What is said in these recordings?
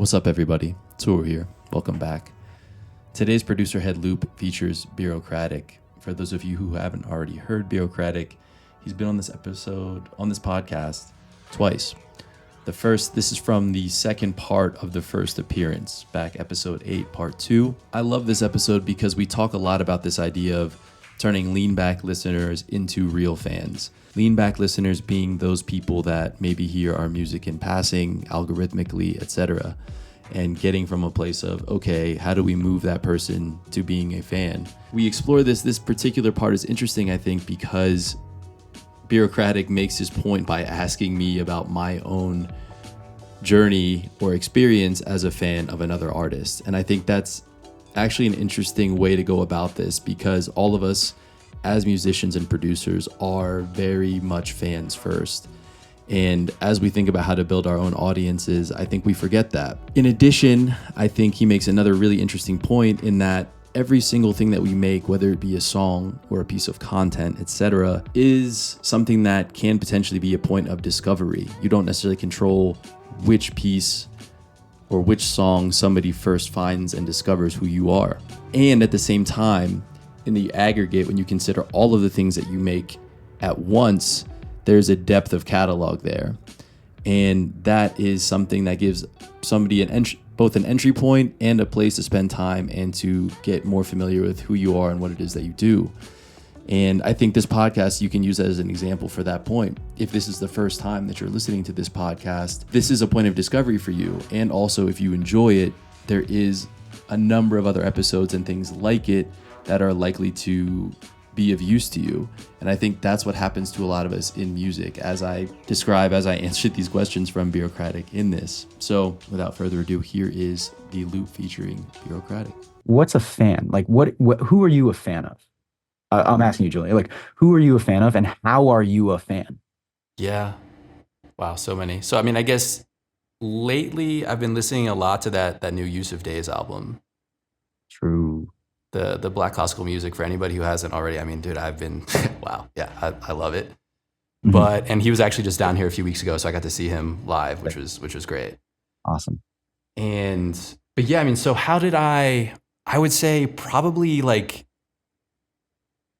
What's up, everybody? Tour here. Welcome back. Today's producer head loop features Birocratic. For those of you who haven't already heard Birocratic, he's been on this podcast twice. This is from the second part of the first appearance, back episode 8, part 2. I love this episode because we talk a lot about this idea of turning lean back listeners into real fans. Lean back listeners being those people that maybe hear our music in passing, algorithmically, etc., and getting from a place of, okay, how do we move that person to being a fan? We explore this. This particular part is interesting, I think, because Birocratic makes his point by asking me about my own journey or experience as a fan of another artist. And I think that's actually an interesting way to go about this, because all of us as musicians and producers are very much fans first. And as we think about how to build our own audiences, I think we forget that. In addition, I think he makes another really interesting point in that every single thing that we make, whether it be a song or a piece of content, etc., is something that can potentially be a point of discovery. You don't necessarily control which piece or which song somebody first finds and discovers who you are. And at the same time, in the aggregate, when you consider all of the things that you make at once, there's a depth of catalog there. And that is something that gives somebody both an entry point and a place to spend time and to get more familiar with who you are and what it is that you do. And I think this podcast, you can use that as an example for that point. If this is the first time that you're listening to this podcast, this is a point of discovery for you. And also, if you enjoy it, there is a number of other episodes and things like it that are likely to be of use to you. And I think that's what happens to a lot of us in music, as I answered these questions from Birocratic in this. So without further ado, here is the loop featuring Birocratic. What's a fan? Like who are you a fan of? I'm asking you, Julia, like, who are you a fan of and how are you a fan? Yeah. Wow. So many. So, I mean, I guess lately I've been listening a lot to that new Yusuf Day's album. True. The black classical music, for anybody who hasn't already. I mean, dude, I've been, wow. Yeah. I love it. Mm-hmm. And he was actually just down here a few weeks ago. So I got to see him live, which was great. Awesome. But yeah, I mean, so how did I would say probably like,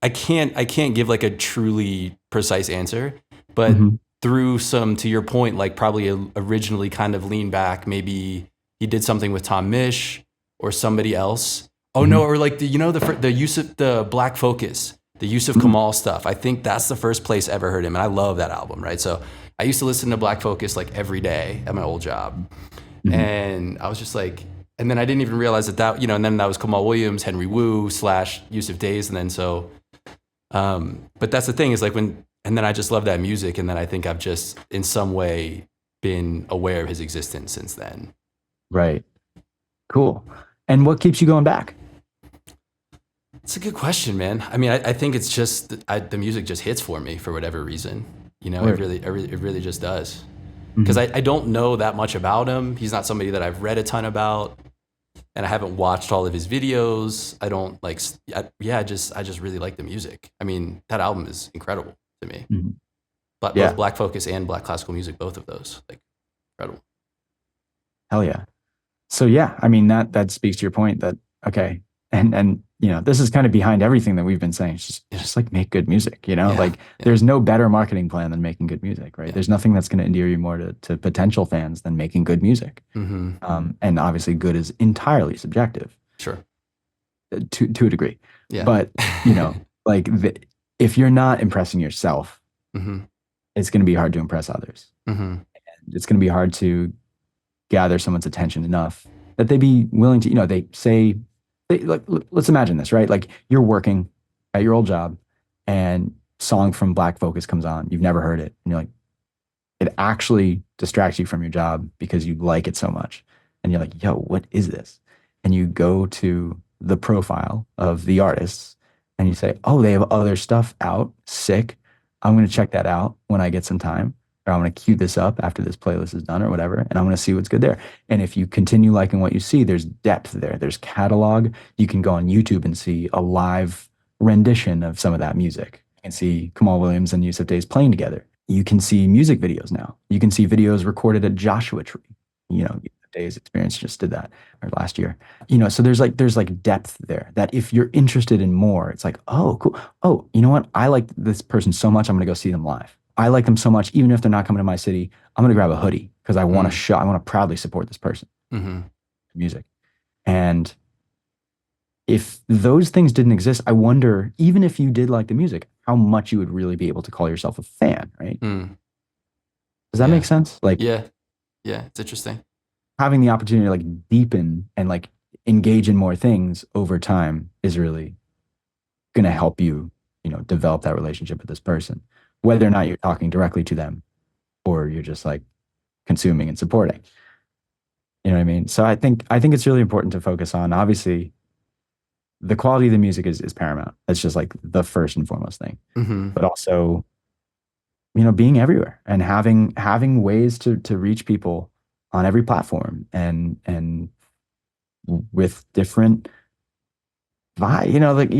I can't give like a truly precise answer, but through some, to your point, like probably originally kind of lean back, maybe he did something with Tom Misch or somebody else. Oh no, or like the Yusuf, the Black Focus, the Yusuf Kamal stuff. I think that's the first place I ever heard him, and I love that album, right? So I used to listen to Black Focus like every day at my old job, and I was just like, and then I didn't even realize that, and then that was Kamal Williams, Henry Wu / Yusuf Days, and then so. But that's the thing is like and then I just love that music, and then I think I've just in some way been aware of his existence since then. Right. Cool. And what keeps you going back? It's a good question, man. I mean, I think it's just the music just hits for me for whatever reason. It really just does. Because I don't know that much about him. He's not somebody that I've read a ton about, and I haven't watched all of his videos. I don't like. I just really like the music. I mean, that album is incredible to me. But both Black Focus and Black Classical Music, both of those, like, incredible. Hell yeah. So yeah, I mean that speaks to your point that okay, and this is kind of behind everything that we've been saying. It's just like make good music, There's no better marketing plan than making good music, right? Yeah. There's nothing that's going to endear you more to potential fans than making good music. And obviously, good is entirely subjective. Sure. To a degree. Yeah. But if you're not impressing yourself, it's going to be hard to impress others. And it's going to be hard to gather someone's attention enough that they be willing to, let's imagine this, right? Like you're working at your old job and song from Black Focus comes on. You've never heard it. And you're like, it actually distracts you from your job because you like it so much. And you're like, yo, what is this? And you go to the profile of the artists and you say, oh, they have other stuff out. Sick. I'm going to check that out when I get some time. Or I'm going to queue this up after this playlist is done or whatever, and I'm going to see what's good there. And if you continue liking what you see, there's depth there. There's catalog. You can go on YouTube and see a live rendition of some of that music. You can see Kamal Williams and Yusuf Days playing together. You can see music videos now. You can see videos recorded at Joshua Tree. Day's experience just did that, or last year. So there's like depth there that if you're interested in more, it's like, oh, cool. Oh, you know what? I like this person so much, I'm gonna go see them live. I like them so much, even if they're not coming to my city, I'm gonna grab a hoodie because I want to I want to proudly support this person. Music. And if those things didn't exist, I wonder, even if you did like the music, how much you would really be able to call yourself a fan, right? Does that make sense? Like, yeah, it's interesting. Having the opportunity to like deepen and like engage in more things over time is really going to help you, develop that relationship with this person, whether or not you're talking directly to them or you're just like consuming and supporting. You know what I mean? So I think it's really important to focus on, obviously, the quality of the music is paramount. That's just like the first and foremost thing. But also, being everywhere and having ways to reach people on every platform and with different vibe. Like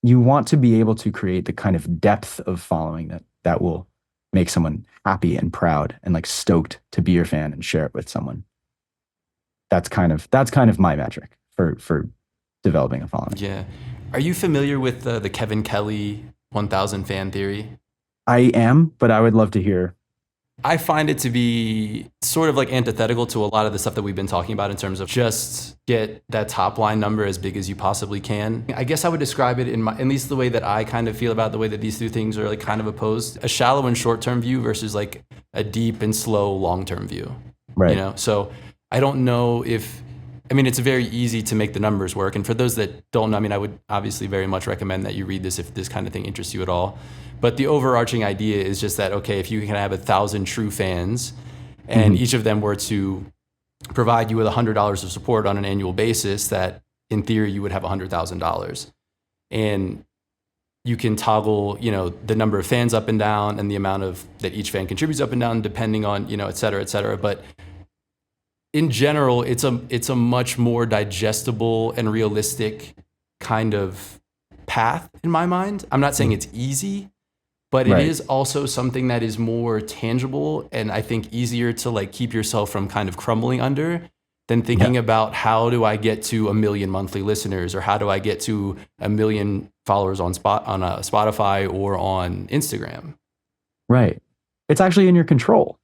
you want to be able to create the kind of depth of following that will make someone happy and proud and like stoked to be your fan and share it with someone. That's kind of my metric for developing a following. Yeah. Are you familiar with the Kevin Kelly 1000 fan theory? I am, but I would love to hear. I find it to be sort of like antithetical to a lot of the stuff that we've been talking about in terms of just get that top line number as big as you possibly can. I guess I would describe it at least the way that I kind of feel about the way that these two things are like kind of opposed. A shallow and short-term view versus like a deep and slow long-term view. Right. So I don't know it's very easy to make the numbers work. And for those that don't know, I would obviously very much recommend that you read this if this kind of thing interests you at all. But the overarching idea is just that, okay, if you can have 1,000 true fans and each of them were to provide you with $100 of support on an annual basis, that in theory you would have $100,000. And you can toggle, the number of fans up and down and the amount of that each fan contributes up and down depending on, et cetera, et cetera. But in general, it's a much more digestible and realistic kind of path in my mind. I'm not saying it's easy, but it is also something that is more tangible and I think easier to like keep yourself from kind of crumbling under than thinking about how do I get to 1 million monthly listeners or how do I get to 1 million followers on Spotify or on Instagram. Right. It's actually in your control.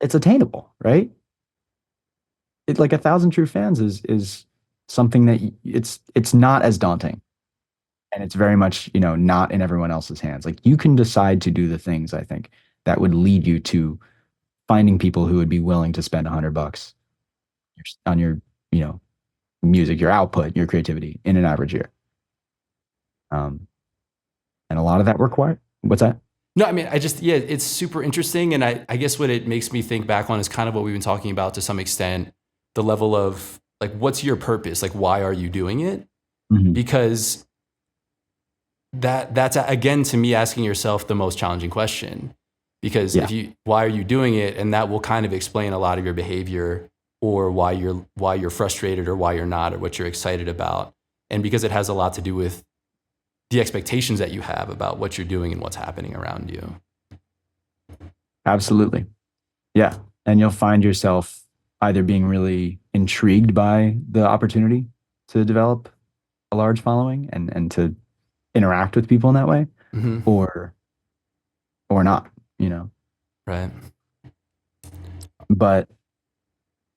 It's attainable, right? Like 1,000 true fans is something that it's not as daunting. And it's very much, not in everyone else's hands. Like you can decide to do the things, I think, that would lead you to finding people who would be willing to spend $100 on your, music, your output, your creativity in an average year. And a lot of that required. What's that? No, it's super interesting. And I guess what it makes me think back on is kind of what we've been talking about to some extent, the level of like, what's your purpose? Like, why are you doing it? Because that's again to me asking yourself the most challenging question, because why are you doing it, and that will kind of explain a lot of your behavior or why you're frustrated or why you're not or what you're excited about, and because it has a lot to do with the expectations that you have about what you're doing and what's happening around you. Absolutely, yeah, and you'll find yourself either being really intrigued by the opportunity to develop a large following and to interact with people in that way, or not, Right. But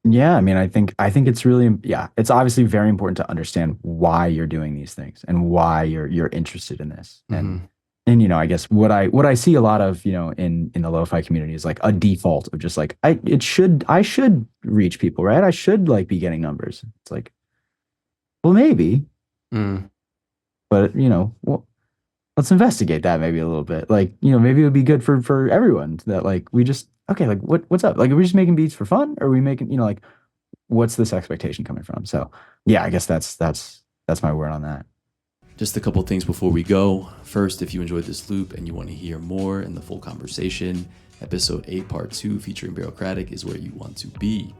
yeah, I think it's really, it's obviously very important to understand why you're doing these things and why you're interested in this. And I guess what I see a lot of, in the lo-fi community is like a default of just like, I should reach people, right? I should like be getting numbers. It's like, well, maybe, but well, let's investigate that maybe a little bit. Like, maybe it would be good for everyone that like, we just, okay, like what's up? Like, are we just making beats for fun? Or are we making, like, what's this expectation coming from? So yeah, I guess that's my word on that. Just a couple things before we go. First, if you enjoyed this loop and you want to hear more in the full conversation, episode 8, part 2, featuring Birocratic is where you want to be.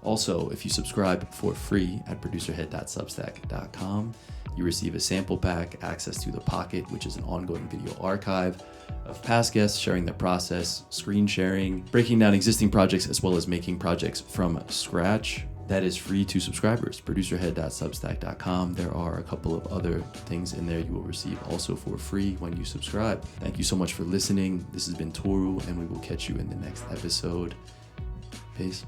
Also, if you subscribe for free at producerhead.substack.com, You receive a sample pack, access to The Pocket, which is an ongoing video archive of past guests sharing their process, screen sharing, breaking down existing projects, as well as making projects from scratch. That is free to subscribers, producerhead.substack.com. There are a couple of other things in there you will receive also for free when you subscribe. Thank you so much for listening. This has been Toru, and we will catch you in the next episode. Peace.